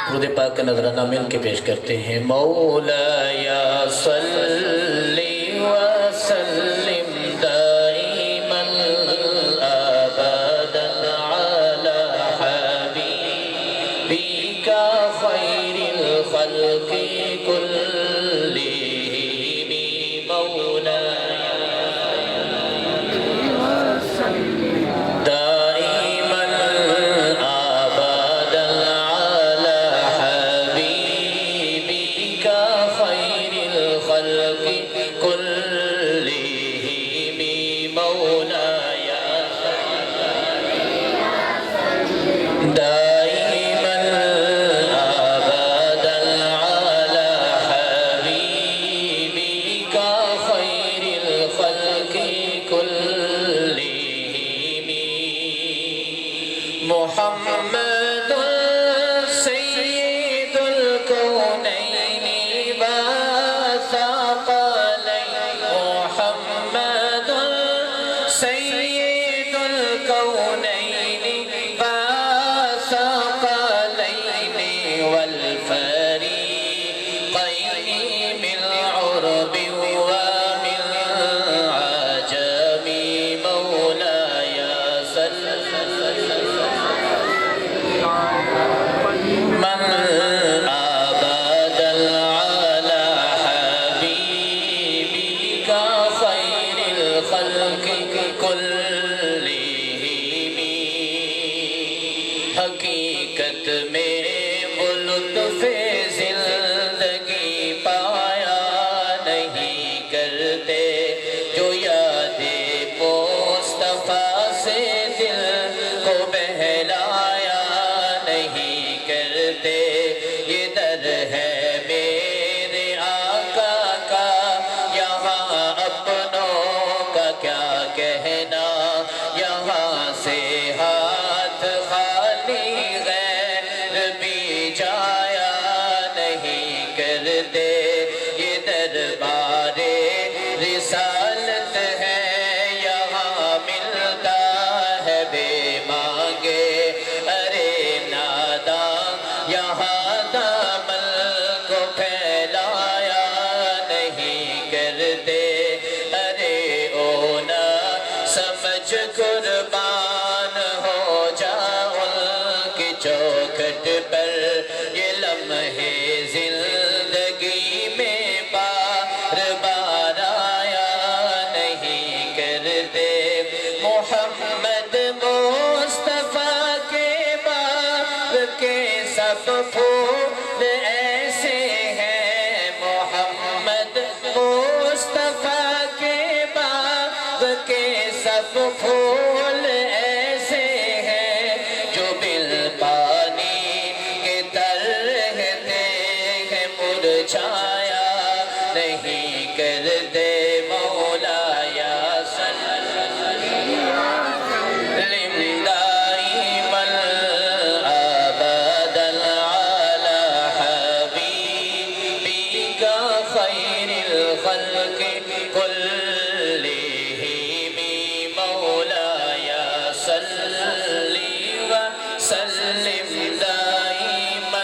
درود پاک کا نظرانہ مل کے پیش کرتے ہیں۔ مولایا صلی وسلم دائما ابدا علی حبیبک خیر الخلق كلهم مولایا دائما ابدا على حبيبك خير الخلق كلهم مولاي دائما ابدا على حبيبك خير الخلق كلهم محمد سيد الكونين والثقلين محمد سيد الكونين والثقلين والفريقين من عرب ومن عجم مولاي صل من أبدا على حبيبك خير الخلق كلهم حقیقت میں وہ لطف زندگی پایا نہیں کرتے جو یاد مصطفیٰ سے دل کو بہلایا نہیں کرتے یہ در ہے میرے آقا کا یہاں اپنوں کا کیا کہنا یہاں سے ہاتھ خالی غیر بھی جایا نہیں کرتے یہ دربار رسالت ہے یہاں ملتا ہے بے مانگے ارے ناداں یہاں دامن کو پھیلایا نہیں کرتے ارے اونا سمجھ قربان ہو جاؤں کی چوکھٹ پر یہ لمحے زندگی میں بار بار آیا نہیں کرتے محمد مصطفیٰ کے باب کے سب پھول ایسے ہیں محمد مصطفیٰ کے باب کے سب پھول ایسے ہیں جو بل پانی کے تر رہتے ہیں مرجھایا نہیں کرتے مولایا سلم دائما ابدا على حبيبك خير الخلق كلهم مولاي صل وسلم دائما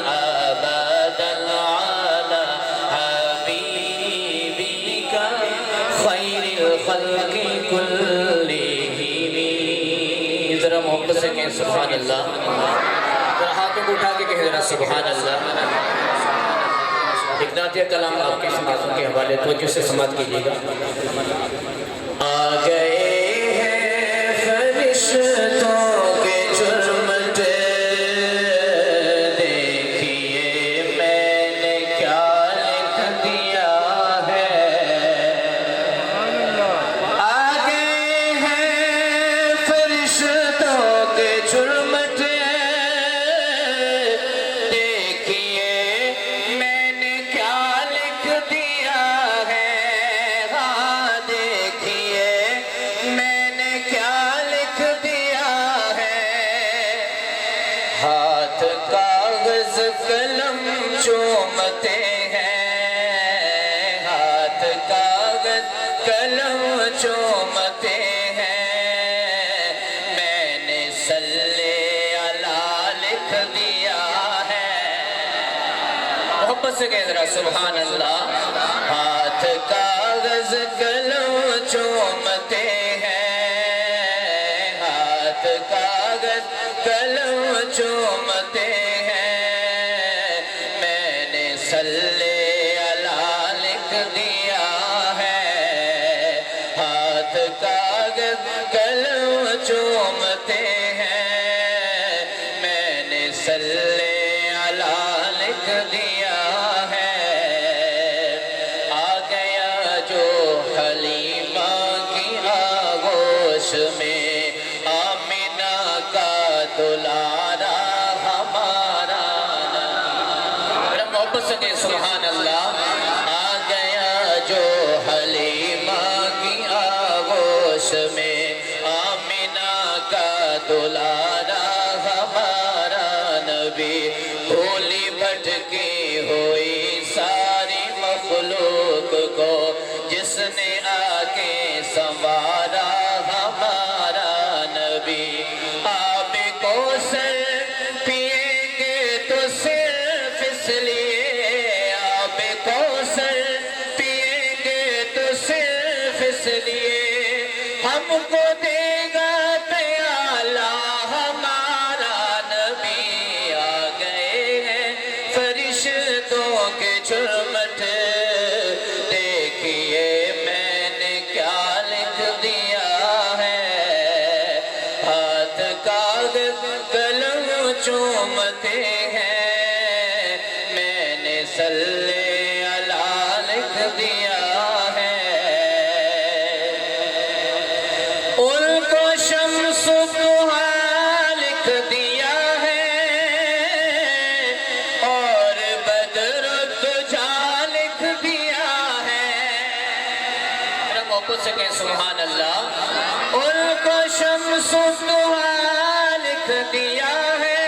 ابدا على حبيبك خير الخلق كلهم ذرا محبت سے کہیں سبحان اللہ ذرا ہاتھوں کو اٹھا کے کہیں ذرا سبحان اللہ ایک نعتیہ کلام آپ کے سماعتوں کے حوالے توجہ سے سماعت کیجئے گا آ گئے ہیں فرشتوں کے جرمٹے دیکھیے میں نے کیا لکھ دیا ہے آ گئے ہیں فرشتوں کے جرمٹے دیکھیے میں نے کیا لکھ دیا ہے ہاں دیکھیے میں نے کیا لکھ دیا ہے ہاتھ کاغذ قلم چومتے ہیں ہاتھ کاغذ قلم چومتے ہیں میں نے صلی اللہ لکھ دیا محبت سے کہہ ذرا سبحان اللہ. ہاتھ کاغذ قلم چومتے ہیں، ہاتھ کاغذ قلم چومتے ہیں، میں نے صلی اللہ لکھ دیا ہے. ہاتھ کاغذ قلم چومتے ہیں، میں نے صلی اللہ لکھ دیا ہے. آ گیا جو حلیمہ کی آغوش میں، آمینہ کا دلارا ہمارا نبی. محبت سے کہیں سبحان اللہ. آ گیا جو حلیمہ کی آغوش میں، آمینہ کا دلارا ہمارا نبی. بھولی بھٹکی ہوئی ساری مخلوق کو جس نے آ کے سنوارا ہمارا نبی. آب کوثر پیئیں گے تو صرف اس لیے، آب کوثر پیئیں گے تو صرف اس لیے، ہم کو دے گا پیالہ ہمارا نبی. آ گئے ہیں فرشتوں کے جھرمٹ، دیکھیے میں نے کیا لکھ دیا ہے. ہاتھ کاغذ قلم چومتے ہیں، میں نے صلی اللہ لکھ دیا ہے. ان کو شمس الضحیٰ لکھ دیا ہے، اور بدر الدجیٰ لکھ دیا ہے. میرا محبت سے کہیں سبحان اللہ. ان کو شمس الضحیٰ لکھ دیا ہے،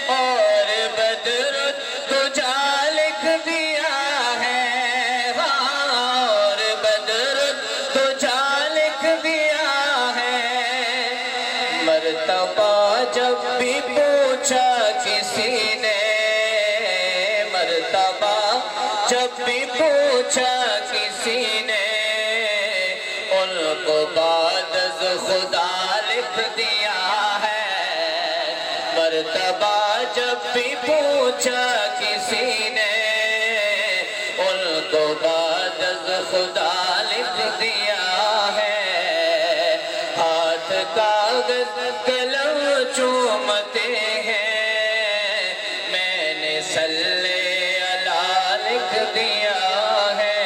اور بدر الدجیٰ لکھ دیا ہے. اور بدر الدجیٰ لکھ دیا ہے. مرتبہ جب بھی پوچھا کسی نے، مرتبہ جب بھی پوچھا کسی نے، ان کو بعد از خدا لکھ دیا ہے. مرتبہ جب بھی پوچھا کسی نے، ان کو بعد از خدا لکھ دیا ہے. ہاتھ کاغذ قلم چومتے ہیں، میں نے صلی اللہ لکھ دیا ہے.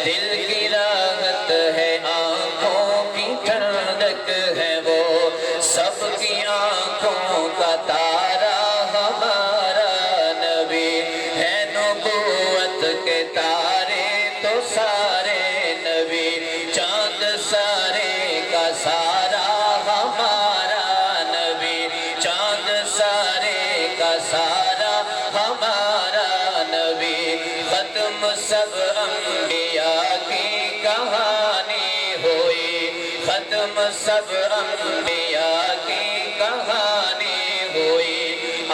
دل کی راحت ہے، آنکھوں کی ٹھنڈک ہے، وہ سب کی آنکھوں کا تارا ہمارا نبی ہے. نبوت کے تارے تو سارے نبی، چاند سارے کا سارا ہمارا نبی، چاند سارے کا سارا ہمارا نبی. ختم سب انبیاء کی کہانی ہوئی، ختم سب انبیاء کی کہانی ہوئی.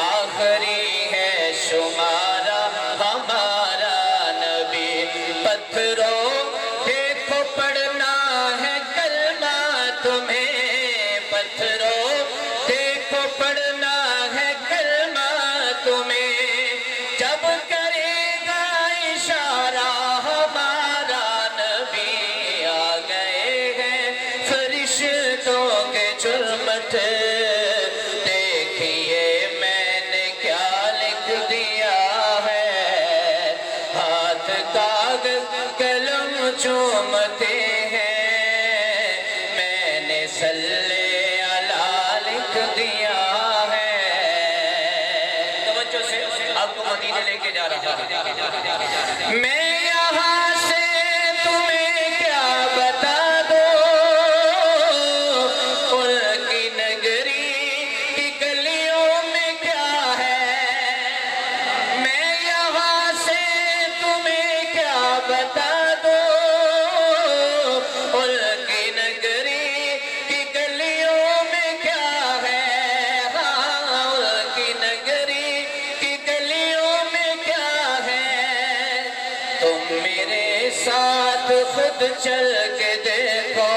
آخری ہے شمارا ہمارا نبی. پتھروں دیکھو پڑھنا ہے کلمہ تمہیں، پتھروں دیکھو پڑھنا ہے کلمہ تمہیں. جب کرے گا اشارہ ہمارا نبی، آ گئے ہیں فرشتوں کے جھرمٹ، دیکھیے میں نے کیا لکھ دیا ہے. ہاتھ کاغذ قلم چومتے ہیں، میں نے صلی اللہ لکھ دیا ہے. توجہ سے آپ کو مدینے لے کے جا رہا ہوں. میں یہاں سے تمہیں کیا بتا دوں، ان کی نگری کی گلیوں میں کیا ہے. میں یہاں سے تمہیں کیا بتا دوں، ان کی نگری کی گلیوں میں کیا ہے. ہاں ان کی نگری کی گلیوں ساتھ خود چل کے دیکھو،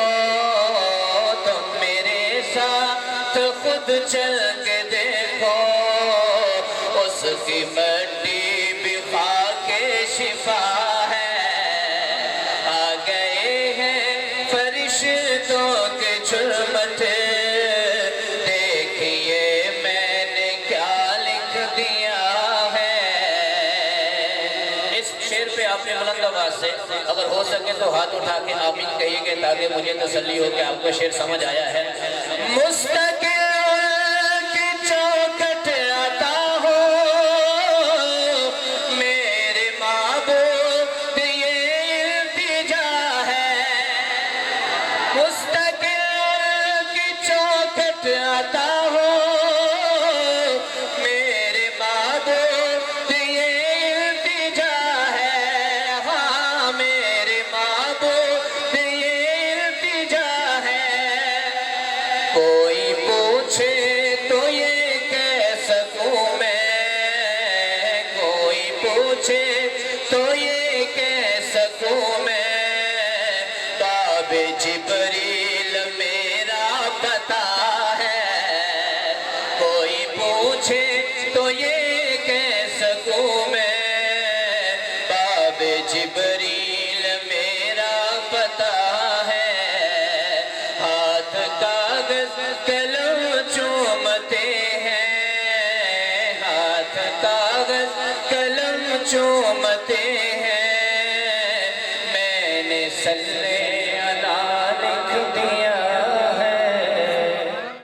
تم میرے ساتھ خود چل کے دیکھو، اس کی مٹی بھی خاک شفا ہے، آ گئے ہیں فرشتوں کے جھرمٹے، دیکھیے میں نے کیا لکھ دیا ہے۔ اس شعر پہ آپ نے بلند آواز سے اگر ہو سکے تو ہاتھ اٹھا کے آمین کہیے گے تاکہ مجھے تسلی ہو کہ آپ کو شعر سمجھ آیا ہے۔ مستقل کی چوکھٹ عطا ہو میرے معبود یہ التجا ہے، مستقل کی چوکھٹ عطا ہو میرے معبود یہ التجا ہے، ہاں میرے معبود یہ التجا ہے۔ کوئی پوچھے تو یہ کہہ سکوں میں، کوئی پوچھے تو یہ کہہ سکوں میں، باب جبریل میرا پتا ہے، کوئی پوچھے تو یہ کہہ سکوں میں، باب جبریل میرا پتا ہے۔ ہاتھ کاغذ قلم چومتے ہیں، ہاتھ کاغذ قلم چومتے